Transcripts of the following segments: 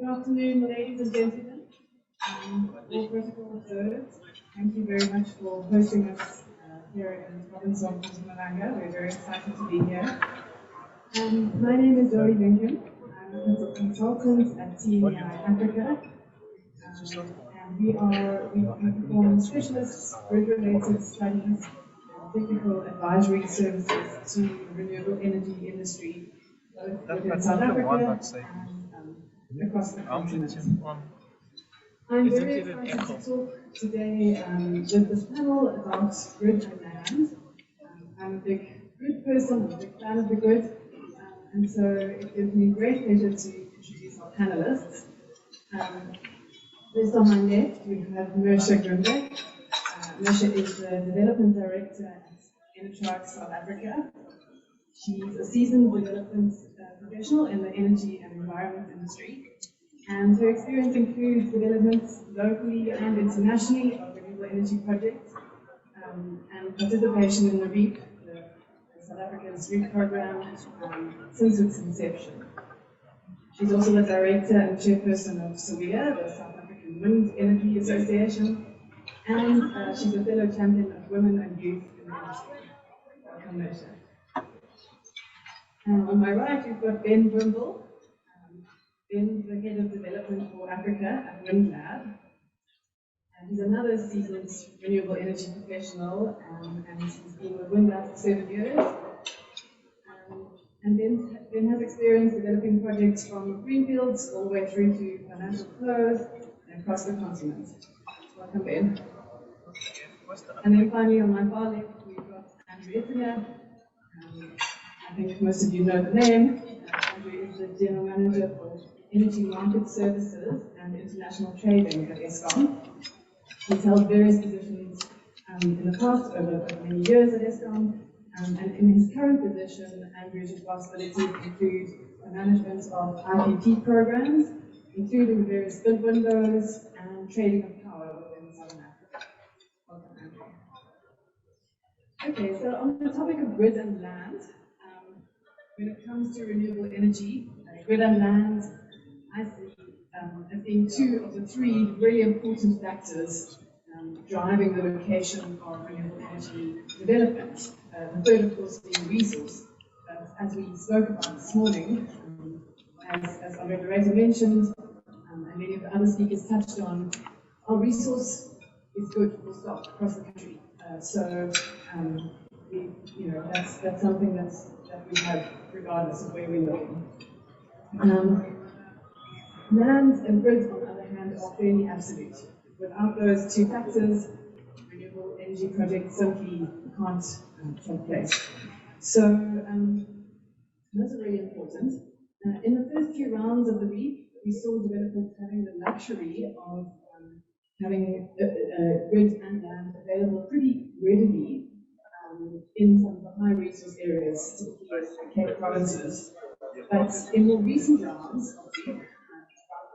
Good afternoon, ladies and gentlemen. All protocol observed, thank you very much for hosting us here in the province of Mpumalanga. We're very excited to be here. My name is Zoe Lincoln. I'm a consultant at TNEI Africa. And we perform specialist grid-related studies and technical advisory services to the renewable energy industry, both within South Africa and across the continent. I'm very excited to talk today with this panel about grid and land. I'm a big grid person, I'm a big fan of the grid, and so it gives me great pleasure to introduce our panelists. Just on my left, we have Mercia Grimbeek. Mercia is the Development Director at Enertrag, South Africa. She's a seasoned development professional in the energy and environment industry. And her experience includes developments locally and internationally of renewable energy projects and participation in the REAP, the South Africa's REAP program, since its inception. She's also the director and chairperson of SOWEA, the South African Wind Energy Association, and she's a fellow champion of women and youth in the industry. Welcome, Mercia. On my right, we've got Ben Brimble. Ben's the head of development for Africa at Windlab. And he's another seasoned renewable energy professional, and he's been with Windlab for 7 years. And Ben has experience developing projects from greenfields all the way through to financial close and across the continent. Welcome, Ben. And then finally, on my far left, we've got Andrew Etzinger. I think most of you know the name. Andrew is the General Manager for Energy Market Services and International Trading at Eskom. He's held various positions in the past over many years at Eskom, and in his current position, Andrew's responsibilities include the management of IPP programs, including various bid windows and trading of power within Southern Africa. Welcome, Andrew. Okay, so on the topic of grid and land, when it comes to renewable energy, grid and land, I see as being two of the three really important factors driving the location of renewable energy development. The third, of course, being resource. As we spoke about this morning, as our moderator mentioned, and many of the other speakers touched on, our resource is good for stock across the country. That's something that we have regardless of where we're looking. Land and grid, on the other hand, are fairly absolute. Without those two factors, renewable energy projects simply can't take place. So those are really important. In the first few rounds of the REAP, we saw developers having the luxury of having grid and land available pretty readily in some of the high resource areas, typically the Cape provinces. But in more recent rounds of REAP,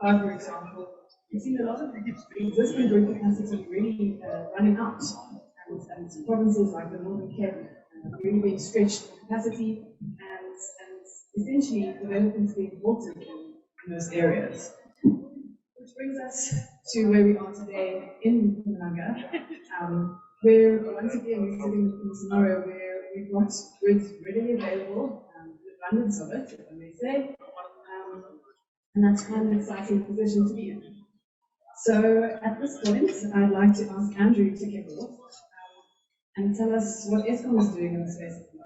for example, we've seen a lot of existing grid capacity really running out, and provinces like the Northern Cape really being stretched for capacity, and essentially developments being halted in those areas. Which brings us to where we are today in Mpumalanga, where once again we're sitting in a scenario where we've got grids readily available, the abundance of it, if I may say. And that's quite an exciting position to be in. So at this point, I'd like to ask Andrew to kick off and tell us what Eskom is doing in the space at the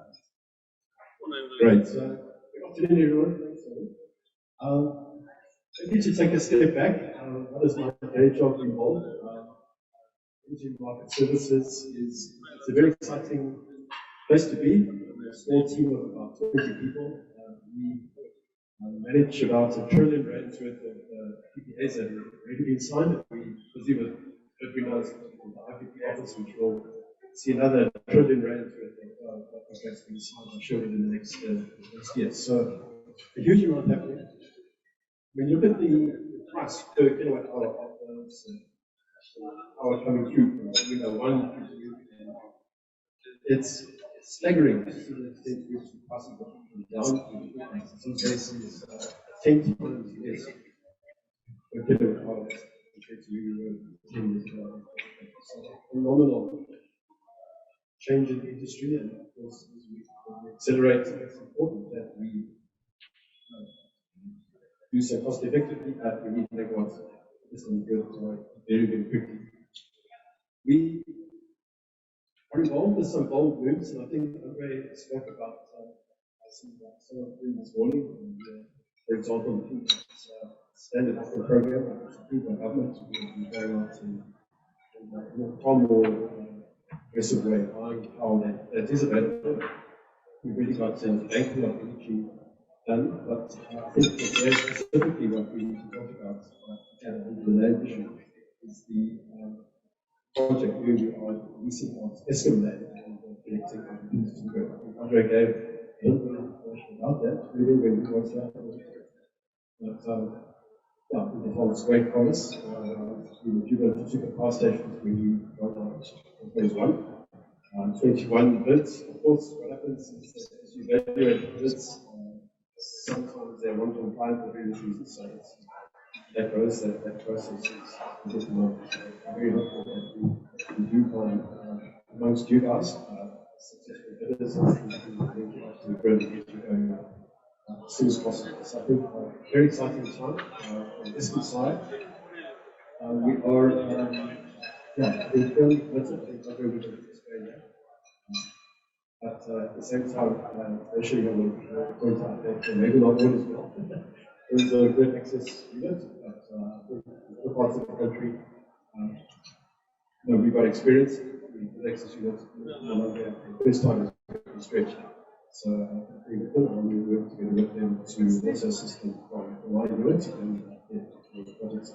moment. Great. Good afternoon, everyone. Thanks, I need to take a step back. What is my day job involved? Energy market services is a very exciting place to be. We're a small team of about 20 people. We manage about R1 trillion worth of PPAs that have already been signed. We busy with webinars from the IPP office, which will see another R1 trillion worth of contracts being signed, I'm sure, in the next year. So a huge amount happening. When you look at the price per kilowatt hour of those power coming through, one, it's staggering to see the extent to which the prices are down. In some cases, 10 to 20 years. located with ours compared to where we were 10 years ago. So, phenomenal change in the industry, and of course, as we accelerate, it's important that we do so cost effectively, but we need to make what's very, very quickly. We are involved with some bold moves, and I think Andre spoke about some of them this morning. And, for example, the standard offer program, which was approved by government, will be going out in a far more aggressive way, buying power that is available. We've really got banking of energy done, but I think that very specifically what we need to talk about under the land issue is the project where we are leasing out Eskom land and connecting our into the grid. Andre gave a little bit of information about that, really, when he was here. But yeah, it holds great promise. If you go to super power stations, we got out phase one. 21 bids. Of course, what happens is that as you evaluate bids, sometimes they want to apply for various reasons. So that process is a bit more very helpful that we do find amongst you guys successful bidders and to the grid and get you going as soon as possible. So I think very exciting time on this side. We are very firmly committed. I think Andre will explain that. But at the same time, especially I will point out that maybe not all as well. There's a grid access unit, but for parts of the country, we've got experience with access units. The first time is very stretched. So I think we work together with them to also assist them from my unit and the projects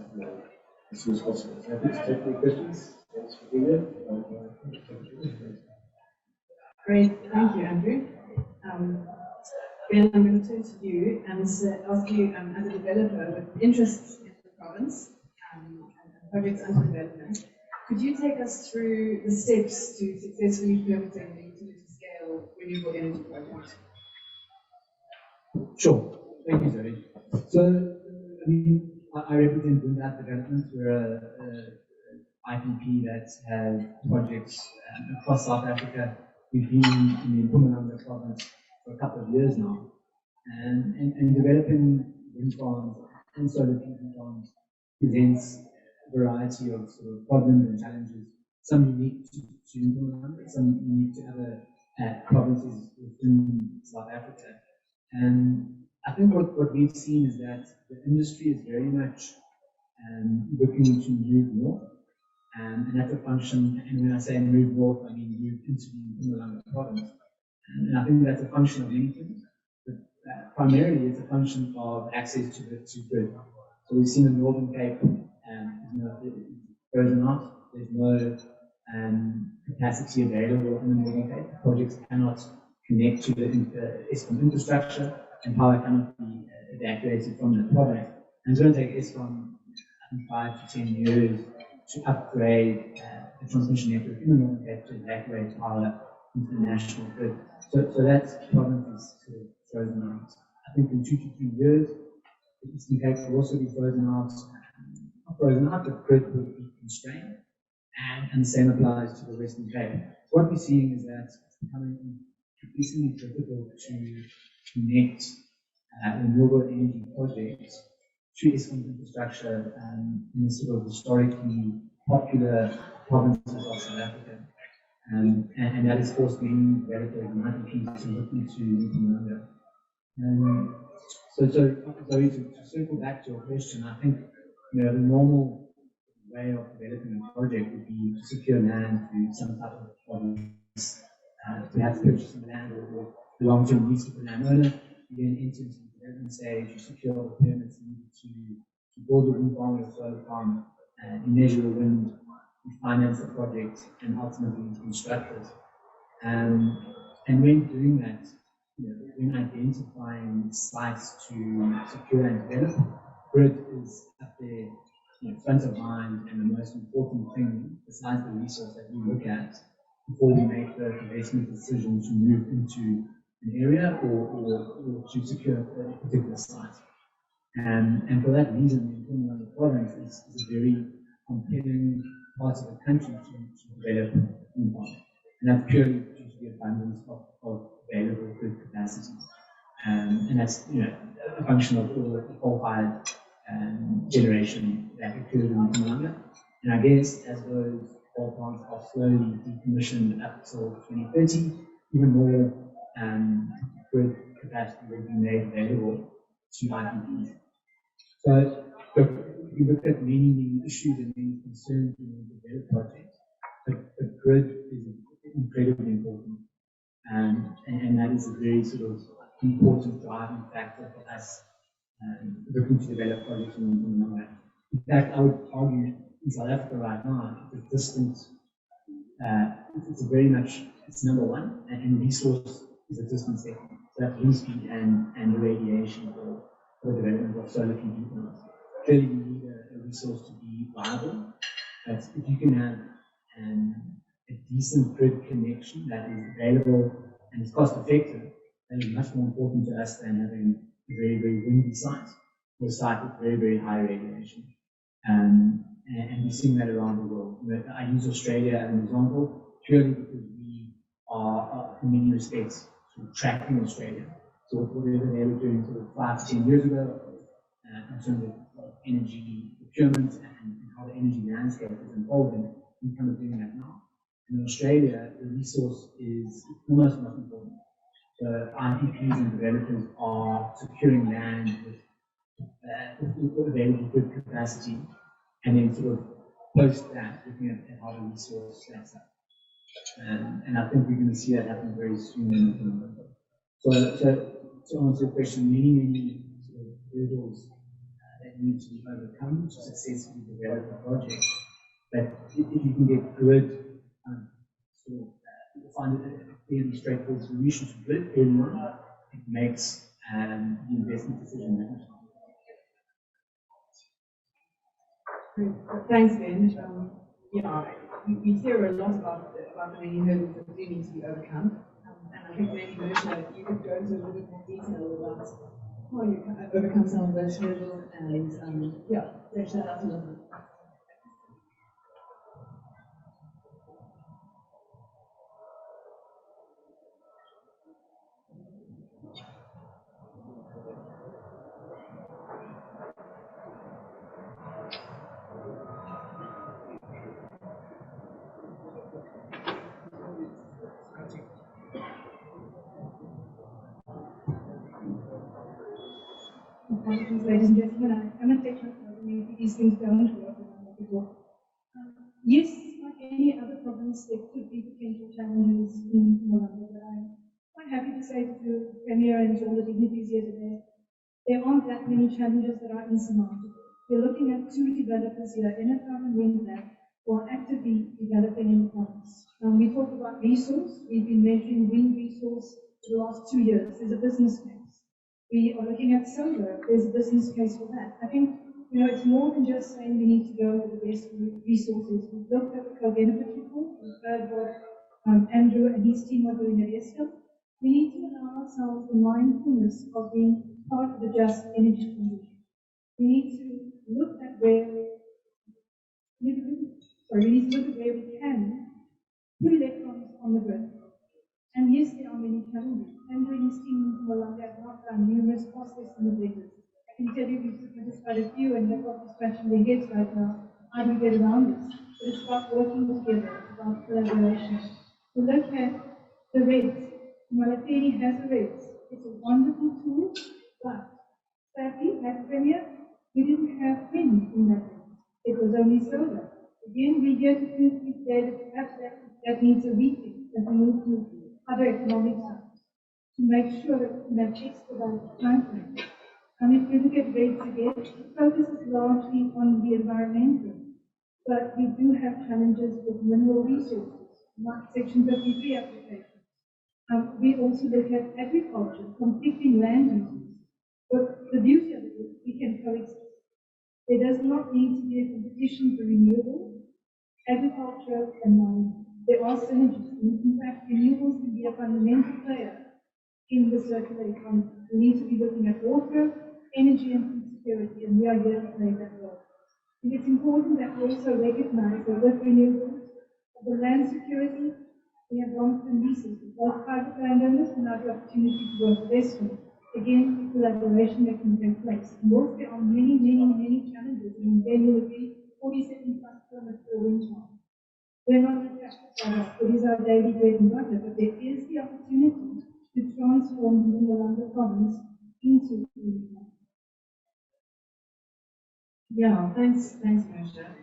as soon as possible. So I think to take any questions. Thanks for being here. Great, thank you, Andrew. Ben, I'm going to turn to you and ask you, as a developer with interests in the province and projects under development, could you take us through the steps to successfully permitting the utility-scale renewable energy project? Sure, thank you, Zoe. So, I represent Windlab Development. We're an IPP that has projects across South Africa. We've been in the Mpumalanga province for a couple of years now, and developing wind farms and solar PV farms presents a variety of sort of problems and challenges, some unique to Mpumalanga, some unique to other provinces within South Africa. And I think what we've seen is that the industry is very much looking to move north. And that's a function, and when I say move north, I mean move into the Mpumalanga province. And I think that's a function of many things, but primarily it's a function of access to the grid. So we've seen the Northern Cape frozen out. There's no capacity available in the Northern Cape. Projects cannot connect to the Eskom infrastructure, and power cannot be evacuated from the province. And it's going to take Eskom, I think, 5 to 10 years to upgrade the transmission network in the Northern Cape to evacuate power into the national grid. So that province is sort of frozen out. I think in 2 to 3 years, the Eastern Cape will also be frozen out. Not frozen out, but grid will be constrained. And the same applies to the Western Cape. What we're seeing is that it's becoming increasingly difficult to connect renewable energy projects to Eskom infrastructure in the sort of historically popular provinces of South Africa. And that has forced many developers and IPPs to look into Mpumalanga. So to circle back to your question, I think the normal way of developing a project would be to secure land through some type of lease, perhaps purchase some land or long-term lease with the landowner. You then enter into the development stage, you secure the permits needed to build a wind farm or solar farm, you measure the wind, you finance the project, and ultimately construct it. And when doing that, when identifying sites to secure and develop, grid is up there, front of mind, and the most important thing besides the resource that we look at before we make the investment decision to move into an area or to secure a particular site. And for that reason, the Mpumalanga province is a very compelling part of the country to develop wind farms. And that's purely due to the abundance of available grid capacity. And that's a function of all the coal-fired generation that occurs in Mpumalanga. And I guess as those coal plants are slowly decommissioned up till 2030, even more grid capacity will be made available to IPPs. So, look, we looked at many issues and many concerns in the developed projects, but grid is incredibly important. And that is a very sort of important driving factor for us looking to develop projects in Mpumalanga. In fact, I would argue in South Africa right now, the distance, it's very much, it's number one, and resource is a distant second. So that's wind speed and the radiation for the development of solar PV plants. Clearly, you need a resource to be viable, but if you can have a decent grid connection that is available and is cost effective, that is much more important to us than having a very, very windy site or a site with very, very high radiation. And we're seeing that around the world. I use Australia as an example purely because we are in many respects sort of tracking Australia. So whatever they were doing sort of 5 to 10 years ago in terms of energy procurement and how the energy landscape is evolving, we're kind of doing that now. In Australia, the resource is almost not important. So IPPs and developers are securing land with available grid capacity, and then sort of post that, looking at how the resource stacks up. And I think we're going to see that happen very soon. So to answer your question, many sort of hurdles that need to be overcome to successfully develop a project. But if you can get grid, sort of find a fairly straightforward solution to grid early on, it makes the investment decision much easier. Thanks, Ben. We hear a lot about the many hurdles that do need to be overcome. And I think maybe Mercia, you could go into a little bit more detail about how you can overcome some of those hurdles and flesh that out a little bit. Ladies and gentlemen, I'm a technocrat. These things don't work before. Yes, like any other province, there could be potential challenges in Mpumalanga, but I'm quite happy to say to the Premier and to all the dignitaries here today, there aren't that many challenges that are insurmountable. We're looking at two developers here, Enertrag and Windlab, who are actively developing in the province. We talk about resource. We've been measuring wind resource for the last 2 years. There's a business case. We are looking at solar. There's a business case for that. I think it's more than just saying we need to go with the best resources. We've looked at the co-benefit report. We've heard what Andrew and his team are doing at Eskom. We need to allow ourselves the mindfulness of being part of the just energy transition. We need to look at where we can put electrons on the grid. And yes, there are many challenges. Andrew and his team in Mpumalanga have not done numerous cost estimate letters. I can tell you we've submitted quite a few and they've got to scratching their heads right now. How do we get around this? But it's about working together, it's about collaboration. To look at the rates. Malatheni has the rates. It's a wonderful tool, but sadly, at Premier, we didn't have wind in that rate. It was only solar. Again, we get to think that perhaps that needs a rethink as we move to other economic sides to make sure that we have expedited time frames. And if you look at rates again, the focus is largely on the environmental, but we do have challenges with mineral resources, like Section 53 applications. We also look at agriculture, conflicting land uses. But the beauty of it is we can coexist. There does not need to be a competition for renewables, agriculture, and mining. There are synergies. In fact, renewables can be a fundamental player in the circular economy. We need to be looking at water, energy, and food security, and we are here to play that role. And it's important that we also recognize that with renewables, the land security, we have long-term leases with both private landowners and have the opportunity to work with Eskom. Again, collaboration that can take place. And whilst there are many, many, many challenges, and then will be 47 plus permits for wind farm. We're not attracted by that. It is our daily bread and butter, but there is the opportunity to transform the Mpumalanga province into wind farm. Yeah, thanks, Mercia.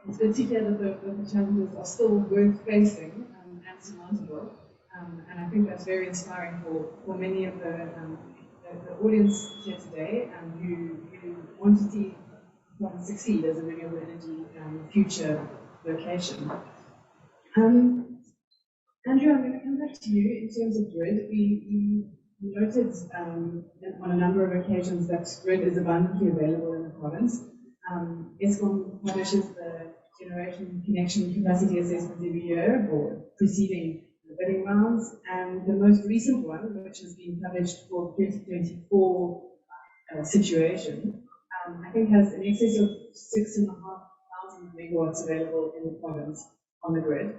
It's good to hear that the challenges are still worth facing and surmountable. And I think that's very inspiring for many of the audience here today who want to see Mpumalanga succeed as a renewable energy future location. Andrew, I'm going to come back to you in terms of grid. We noted on a number of occasions that grid is abundantly available in the province. Eskom publishes the generation connection capacity assessment every year or preceding the bidding rounds, and the most recent one, which has been published for 2024 situation, I think has in excess of 6,500 megawatts available in the province on the grid.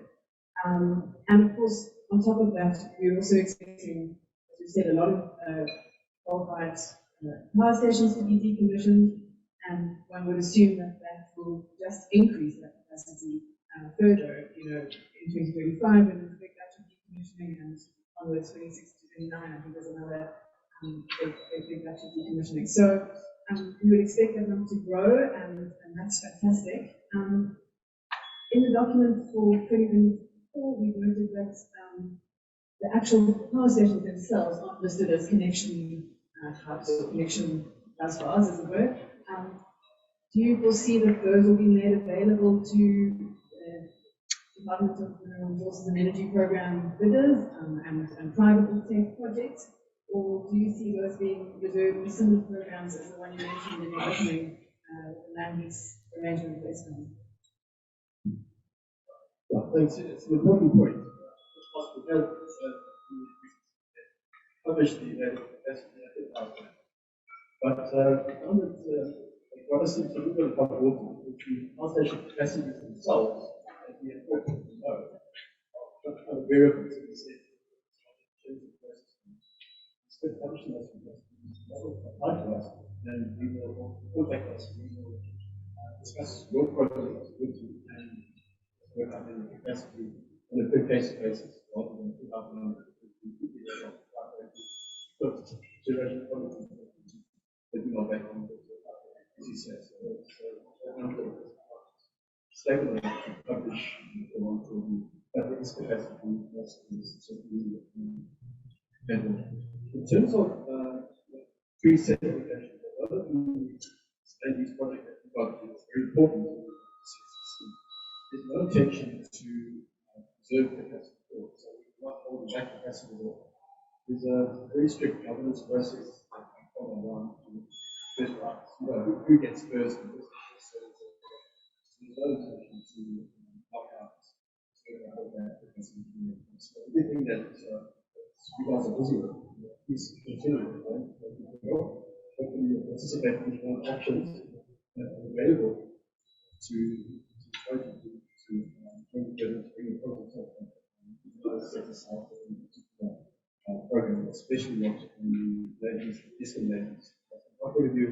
And of course, on top of that, we're also expecting, as we said, a lot of coal-fired power stations to be decommissioned, and one would assume that that will just increase that capacity further, in 2035, when we expect that to decommissioning, and onwards 26 to 29, I think there's another big batch of decommissioning. So we would expect that number to grow, and that's fantastic. In the document for 2024, we noted that the actual power stations themselves aren't listed as connection hubs or connection busbars, as it were. Do you foresee that those will be made available to Department of Mineral Resources and Energy Program bidders and private tech projects, or do you see those being reserved for similar programs as the one you mentioned in your opening, the land lease arrangement with Eskom? Yeah, thanks. It's an important point. It's possible to publish the capacity at the time. But on it, what is a little bit about water, the power station capacities themselves, as we have talked about, what kind of variables we say, it's function as we apply to us, then we will contact us, we will discuss your project with you and work out the capacity on a per case basis rather than put up a number generation policy that we not back on as you said. So stabilize to publish the one for the its capacity in terms of pre-certification, one of the studies project that we got is very important to the CCC. There's no intention to reserve capacity, so we're not holding back capacity at all. There's a very strict governance process that we follow around to first rights. Who gets first and first services. There's no intention to knock out that capacity. So everything that you guys are busy with, please continue. Hopefully, you'll participate in more options available to try to bring the project up set aside program, especially what the ladies, Eskom ladies. From my point of view,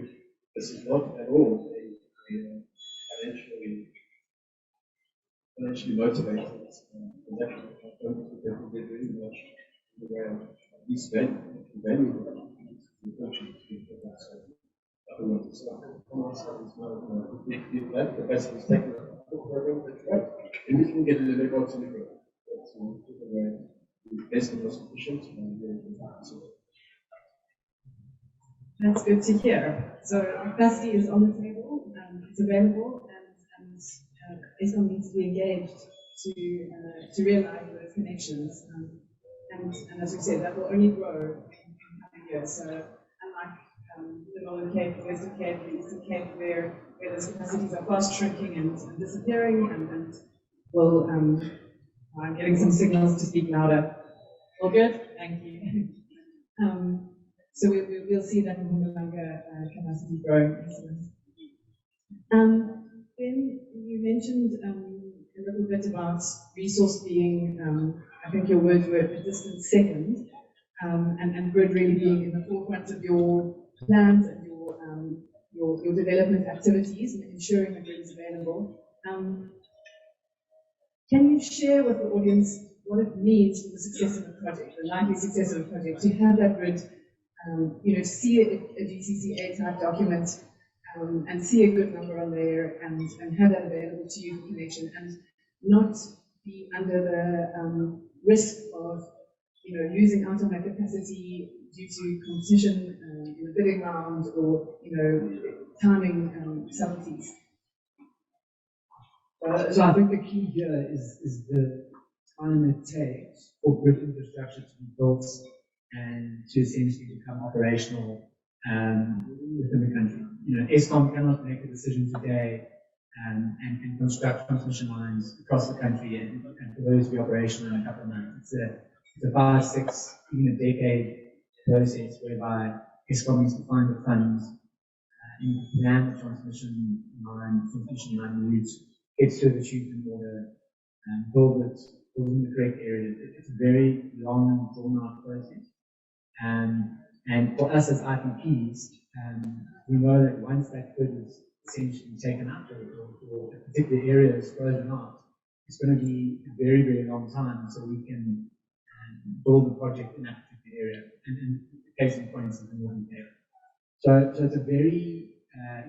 this is not at all a financially motivated transaction. I don't think that will get very much in the way of at least value if that capacity is taken up the program, that's right. And we can get a little bit to the growth. That's the way the Eskom was sufficient. That's good to hear. So capacity is on the table, it's available, and Eskom needs to be engaged to realize those connections. And as we said, that will only grow in coming years. So unlike the Northern Cape, the Western Cape, the Eastern Cape, where those capacities are fast shrinking and disappearing, and well, I'm getting some signals to speak louder. All good? Thank you. So we'll see that in Mpumalanga capacity growing. Then you mentioned a little bit about resource being, I think your words were a distant second, and grid really being in the forefront of your plans and your development activities and ensuring that grid is available. Can you share with the audience what it means for the success of a project, the likely success of a project, to have that grid, see a GCCA type document and see a good number on there and have that available to you for connection and not be under the risk of losing out on that capacity due to competition in the bidding round or timing subtleties. So I think the key here is the time it takes for grid infrastructure to be built and to essentially become operational within the country. Eskom cannot make a decision today and construct transmission lines across the country and for those to be operational in a couple of months. It's a 5, 6, even a decade process whereby Eskom needs to find the funds and plan the transmission line route, get to the tube in order, build it in the correct area. It's a very long, drawn-out process. And for us as IPPs, we know that once that grid is essentially taken up or a particular area is frozen out, it's going to be a very, very long time until we can build a project in that particular area. And the case in point is the Northern Cape. So it's a very,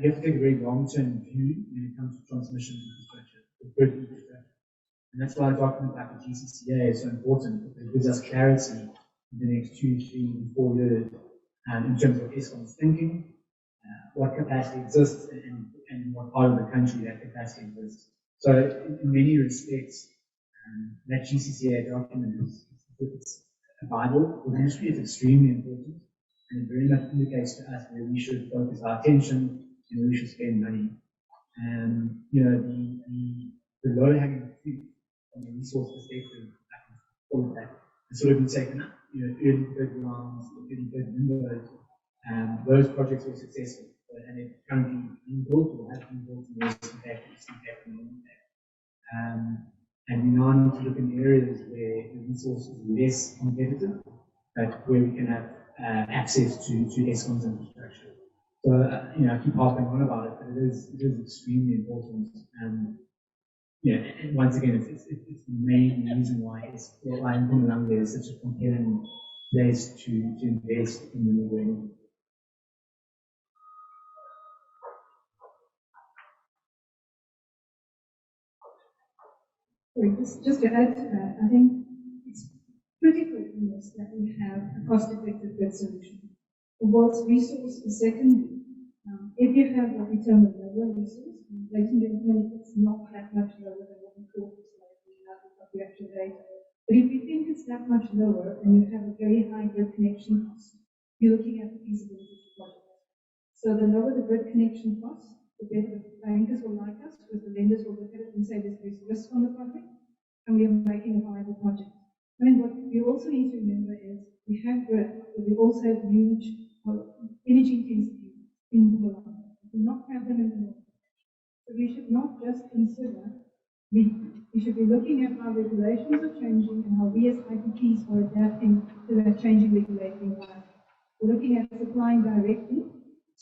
you have to take a very long-term view when it comes to transmission infrastructure, the grid infrastructure. And that's why a document like the GCCA is so important, because it gives us clarity in the next 2, 3, 4 years in terms of Eskom's thinking, what capacity exists, and what part of the country that capacity exists. So in many respects, that GCCA document it's a Bible for the industry. It's extremely important, and it very much indicates to us where we should focus our attention and where we should spend money. And the low-hanging fruit from a resource perspective, I can call it that, has sort of been taken up. Early bid rounds, early bid windows, those projects were successful, and they're currently being built or have been built in the Western Cape, Eastern Cape, and Northern Cape. And we now need to look in areas where the resource is less competitive, but where we can have access to Eskom's infrastructure. So, I keep harping on about it, but it is extremely important. And once again, it's the main reason why Mpumalanga is such a compelling place to invest in renewable energy. Just to add to that, I think it's critical in this that we have a cost-effective grid solution. Whilst resource is secondary, if you have what we term a lower resource, ladies and gentlemen, it's not that much lower than what we thought it was like the actual data. But if you think it's that much lower and you have a very high grid connection cost, you're looking at the feasibility of the project. So the lower the grid connection cost, the better the bankers will like us, because the lenders will look at it and say there's risk on the project, and we are making a viable project. I mean, what we also need to remember is we have grid, but we also have huge energy intensity in Mpumalanga. We do not have them in the north. So we should not just consider, we should be looking at how regulations are changing and how we as IPPs are adapting to that changing regulatory environment. We're looking at supplying directly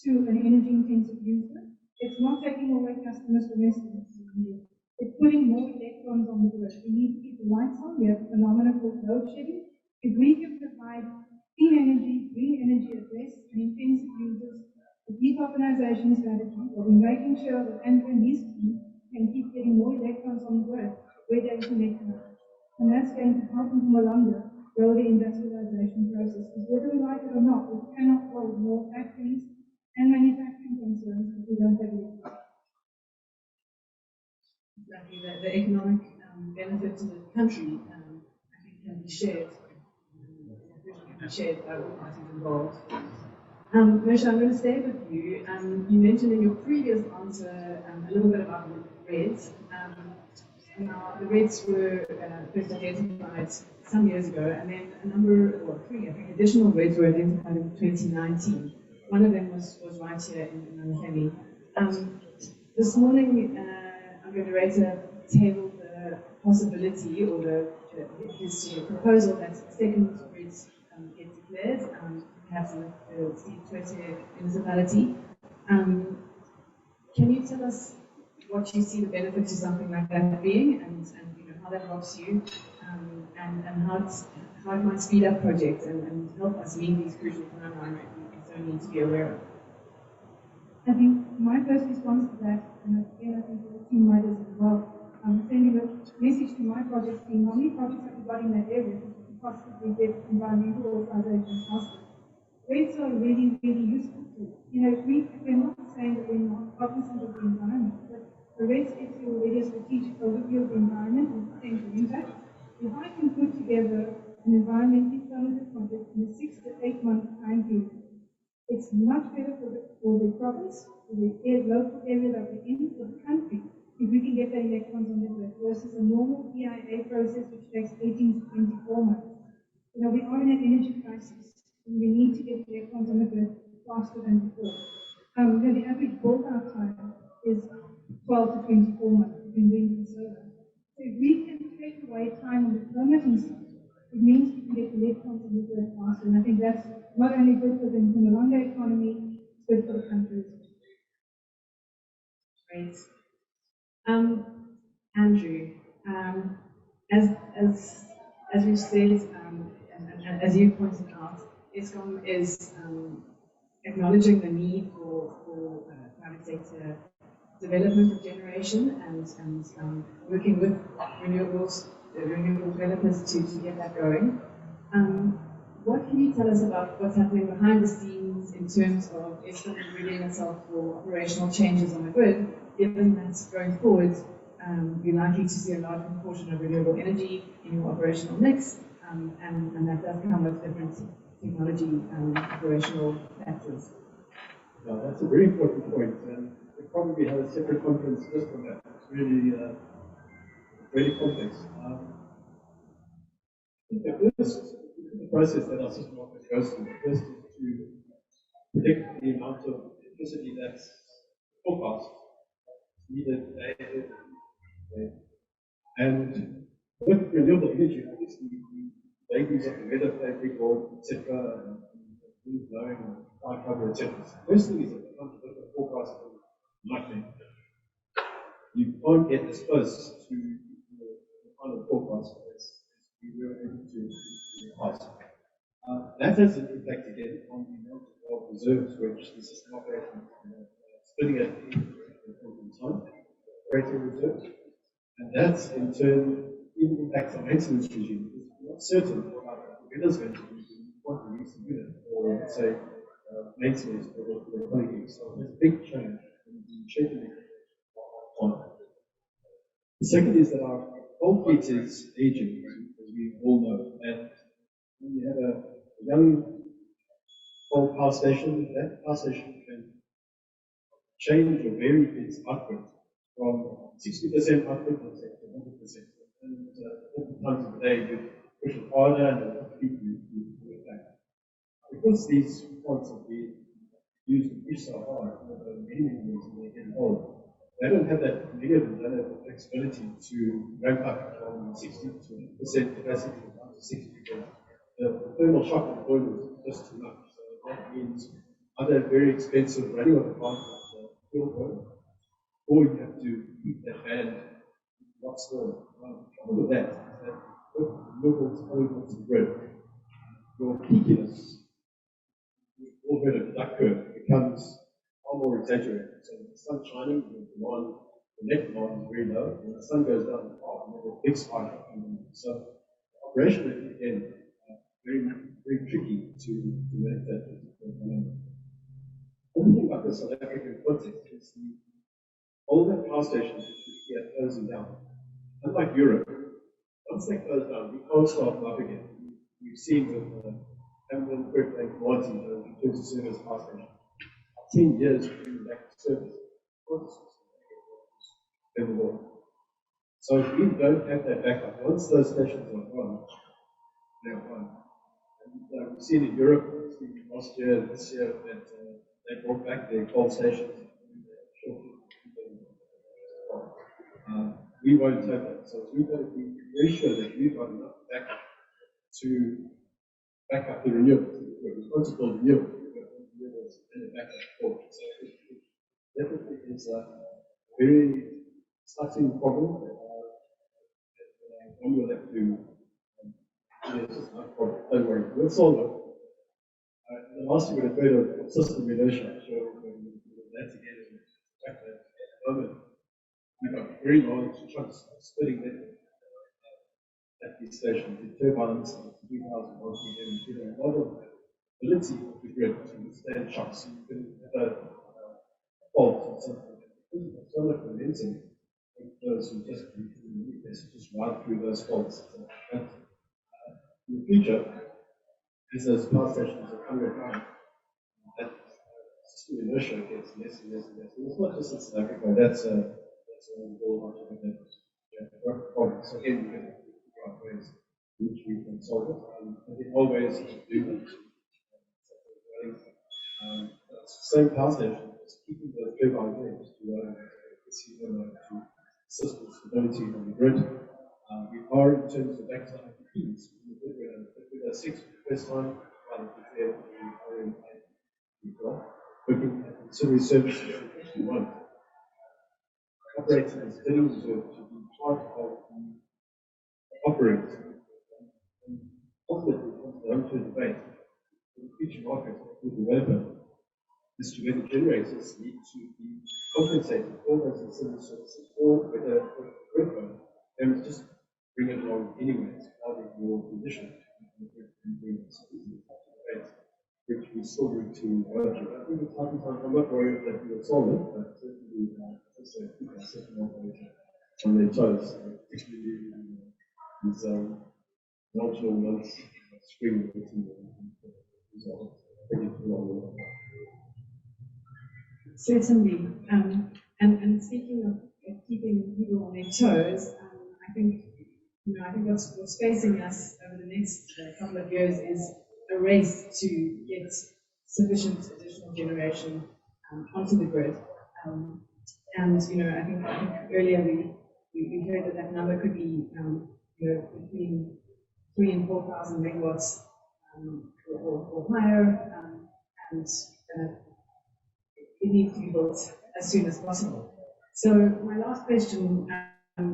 to an energy-intensive user. It's not taking away customers' domestic. It's putting more electrons on the grid. We need to keep the lights on. We have a phenomenon called load shedding. If we can provide clean energy, green energy at best, and intensive users, the decarbonization strategy, where we're making sure that Andrew and his team can keep getting more electrons on the grid, we're going to make them. And that's going to help Mpumalanga grow the industrialization process. Because whether we like it or not, we cannot build more factories and manufacturing concerns if we don't have electricity. Exactly, the economic benefit to the country, I think, can be shared. Shared by all parties involved. Mercia, I'm going to stay with you. You mentioned in your previous answer a little bit about REDS. Now, the reds were first identified some years ago, and then a number, or three, I think, additional reds were identified in 2019. One of them was right here in Mpumalanga. This morning, I'm going to raise a table the possibility or his proposal that second red get declared, perhaps in the Steve Twitter municipality. Can you tell us what you see the benefit to something like that being, and how that helps you, and how it might speed up projects and help us meet these crucial timelines we so need to be aware of? I think my first response to that, and again, I think the team might as well, sending a message to my project team, how many projects have we got in that area to possibly get environmental organizations faster. Rates are really, really useful too. We're not saying that we're not cognizant of the environment, but the rates gives you already a strategic overview of the environment and potential impact. If I can put together an environmentally permitted project in a 6 to 8 month time period, it's much better for the province, for the local area that we're in, for the country, if we can get the electrons on the grid versus a normal EIA process which takes 18 to 24 months. We are in an energy crisis, and we need to get electrons on the grid faster than before. The average build-out time is 12 to 24 months between wind and solar. So if we can take away time on the permitting side, it means we can get electrons on the grid faster, and I think that's not only good for the Mpumalanga economy, it's good for the country as well. Great. Andrew, as we've said, and as you pointed out, Eskom is acknowledging the need for private sector development of generation and working with renewable developers to get that going. What can you tell us about what's happening behind the scenes in terms of Eskom readying itself for operational changes on the grid, given that going forward, you're likely to see a large proportion of renewable energy in your operational mix, and that does come with different technology operational factors? Yeah, that's a very important point, and we'll probably have a separate conference just on that. It's really, really complex. The process that our system office goes through, first is to predict the amount of electricity that's forecast, needed, and with renewable energy, obviously, the vagaries of the weather play a big role, etc., and wind blowing, cloud cover, etc. So first thing is that the forecast is nothing. You can't get as close to the final forecast as we were able to in the past. That has an impact again on the amount of reserves which the system operating splitting at any point in time, operating reserves. And that in turn even impacts our maintenance regime. Because we're not certain about the weather's going to be what we used to do it, or let's say maintenance for the quality. So there's a big change in the shaping on. The second is that our coal fleet is aging, as we all know, and when you have a young coal power station, that power station can change or vary its output from 60% output, let's say, to 100%. And different times of the day, you push it harder and then you pull it back. Because these plants have been used and pushed so hard over many years and they're getting old, they don't have that flexibility to ramp up from 60 to 100% capacity down to 60 because the thermal shock of the boiler is just too much. So that means either very expensive running of the plant like the fuel boiler, or you have to keep that band not smaller. The problem with that is that with renewables going onto the grid, your peakiness, we've all heard of the duck curve, becomes far more exaggerated. So when the sun's shining, the net demand is very low. When the sun goes down, you have a big spike. So operationally, again, very, very tricky to manage that particular phenomenon. The other thing about the South African context is the older power stations which are closing down. Unlike Europe, once they close down, we can't start them up again. We've seen with Hamilton, Kirkland, Martin, the return to service power station. 10 years to bring back to service. So if we don't have that backup, once those stations are on, they're on. And we've seen in Europe, last year, this year, that they brought back their coal stations. We won't have that. So we've got to be very sure that we've got enough backup to back up the renewables. We're responsible for renewables and a backup for it. So it definitely is a very exciting problem that one will have to yes, no problem. Don't worry, we'll solve it. The last thing we're afraid of system inertia. So that together with the fact that at the moment we've got very large chunks of splitting network at these stations, the turbines, 3,000 RPM, give a lot of ability of the grid to withstand shocks. So you can have a fault or something. Because of solar momentum, those who just ride through those faults. But in the future, as those power stations are coming around, that system inertia gets less and less and less. And it's not just in South Africa, that's a world of that problem. So again, you can figure out ways in which we can solve it. And there are ways to do that. Same power station, just keeping the turbine going to system stability on the grid. We are in terms of active IPPs. With a 6 for the first time, rather prepared for the RMI we've got. Looking at ancillary services, we actually want operators bidding to be part of the operator. And ultimately, it comes down to a debate in the future market for the developer is to whether generators need to be compensated for those ancillary services or whether the grid owner can just bring it along anyway as part of your condition. Which we still need to work through. I think it's time I'm not worried that we will solve it, but certainly also keep our second operator on their toes, particularly these marginal months, spring, resolve. Certainly. And speaking of keeping people on their toes, I think what's facing us over the next couple of years is a race to get sufficient additional generation onto the grid. And I think earlier we heard that number could be between 3,000 and 4,000 megawatts or higher, and it needs to be built as soon as possible. So my last question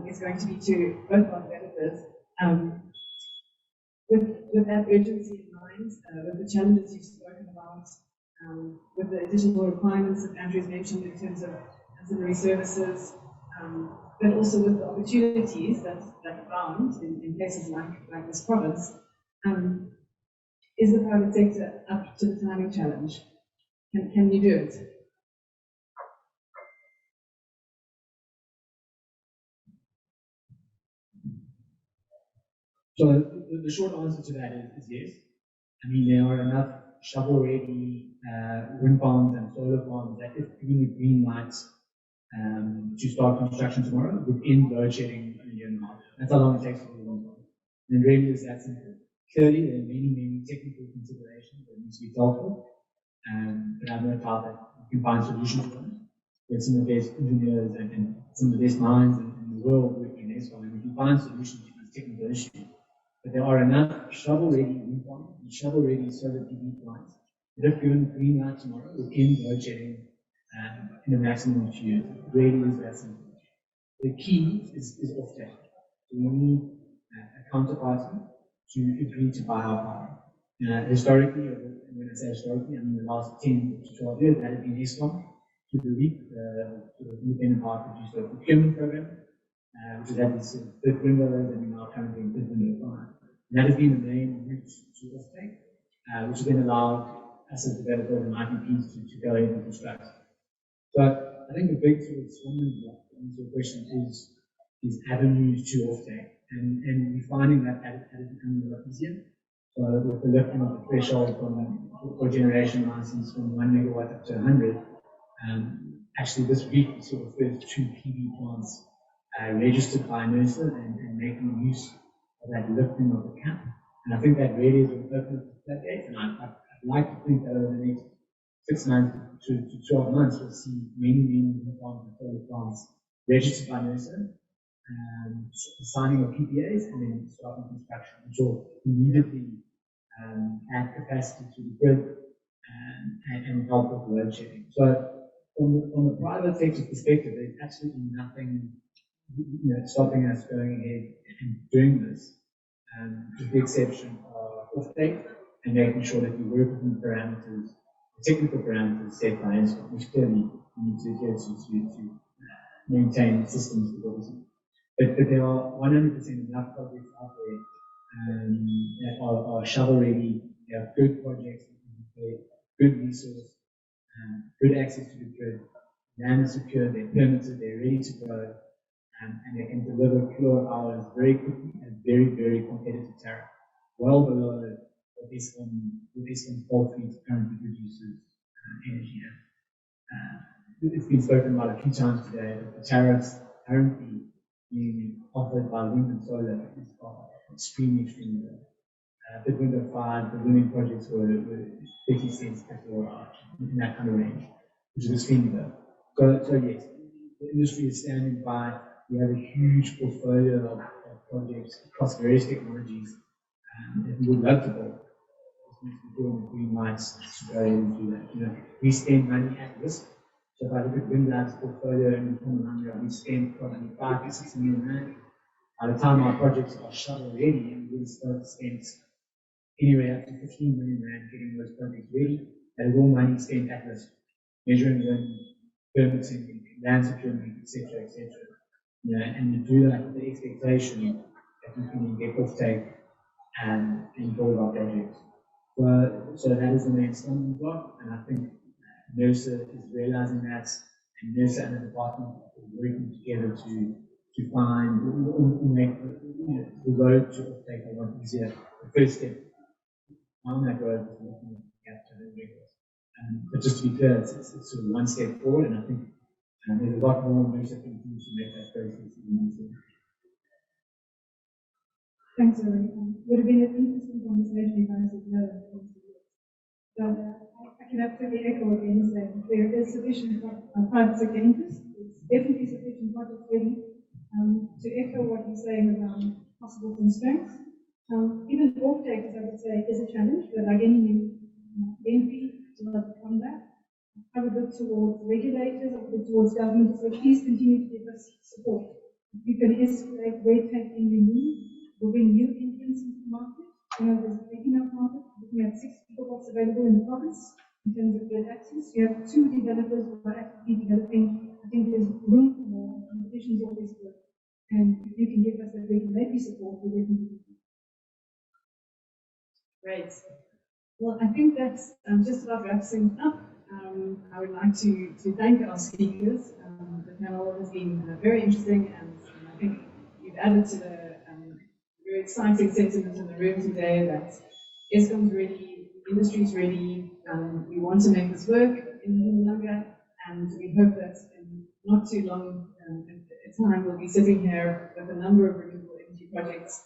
is going to be to both our developers. With that urgency in mind, with the challenges you've spoken about, with the additional requirements that Andrew's mentioned in terms of ancillary services, but also with the opportunities that abound in places like this province, is the private sector up to the timing challenge? Can you do it? So the short answer to that is yes. I mean, there are enough shovel-ready wind farms and solar farms that if given the green lights to start construction tomorrow within load shedding in a year and a half. That's how long it takes to do one farm. And it really is that simple. Clearly, there are many technical considerations that need to be dealt with, but I'm no doubt that you can find solutions for them. With some of the best engineers and some of the best minds in the world working in Eskom, and we can find solutions to these technical issues. But there are enough shovel-ready wind farms and shovel-ready solar PV plants that if given green light tomorrow within load shedding in a maximum of 2 years, it really is that simple. The key is offtake. So we need a counterparty to agree to buy our power. Historically, and when I say historically, I mean the last 10 to 12 years, that has been Eskom to the REAP, the Independent Power Producer Procurement Program, which has had these big windows, and we're now currently in bid window 5. And that has been the main route to offtake, which has then allowed us as developers and IPPs to go ahead and construct. So I think the big sort of stumbling block to answer your question is avenues to offtake, and we're finding that is becoming a lot easier. So with the lifting of the threshold for generation license from 1 megawatt up to 100, actually this week we saw the first 2 PV plants registered by NERSA and making use of that lifting of the cap. And I think that really is an open floodgate, and I'd like to think that over the next 6 months to 12 months, we'll see many wind farms and solar plants registered by NERSA, signing of PPAs, and then starting construction, which will immediately add capacity to the grid and help with load shedding. So, from the private sector perspective, there's absolutely nothing stopping us going ahead and doing this, with the exception of offtake and making sure that we work within parameters, technical parameters set by Eskom, which clearly we need to adhere to maintain systems stability. But there are 100% enough projects out there that are shovel ready. They have good projects, good resource, good access to the grid, land is secure, they're permitted, they're ready to go, and they can deliver kilowatt hours very quickly at very, very competitive tariff, well below what Eskom's coal fleet currently produces energy at. It's been spoken about a few times today that the tariffs currently being offered by wind and solar is extremely low. The Windlab 5, the winning projects were 30 cents per kilowatt hour, in that kind of range, which is extremely low. So yes, the industry is standing by. We have a huge portfolio of projects across various technologies that we would love to build. We're doing the green lights to go and do that. We spend money at risk. So if I look at Windlab's portfolio in Mpumalanga, we spend probably 5 to 6 million rand. By the time our projects are shovel ready, and we'll start to spend anywhere up to 15 million rand getting those projects ready. That is all money spent at risk, measuring them, permitting, land securement, etc., etc. And you do that with the expectation that you can get offtake and build our projects. So that is the main stumbling block, and I think NERSA is realizing that, and NERSA and the department are working together to find or make the road to offtake a lot easier. The first step on that road is looking at capture and regulars. But just to be clear, it's sort of one step forward, and I think there's a lot more NERSA can do to make that process even easier. Thanks, Zoe. Would have been an interesting conversation if I said no. But I can absolutely echo what Ian is saying. There is sufficient private sector interest. It's definitely sufficient project ready. To echo what you're saying around possible constraints, even off-takers, I would say, is a challenge, but like any new entry to overcome that. I would look towards regulators, I would look towards government, so please continue to give us support. You can escalate red tape in your need. We'll bring new entrants into the market. There's a big enough market. Looking at 6 gigawatts available in the province in terms of grid access. You have 2 developers who are actively developing. I think there's room for more. Competition is always good. And if you can give us that regulatory support, we'll definitely do that. Great. Well, I think that's just about wraps things up. I would like to thank our speakers. The panel has been very interesting, and I think you've added to the very exciting sentiment in the room today that Eskom's ready, the industry's ready, we want to make this work in Mpumalanga, and we hope that in not too long a time we'll be sitting here with a number of renewable energy projects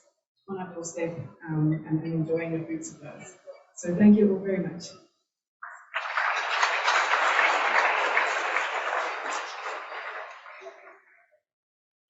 on our doorstep and enjoying the fruits of those. So thank you all very much.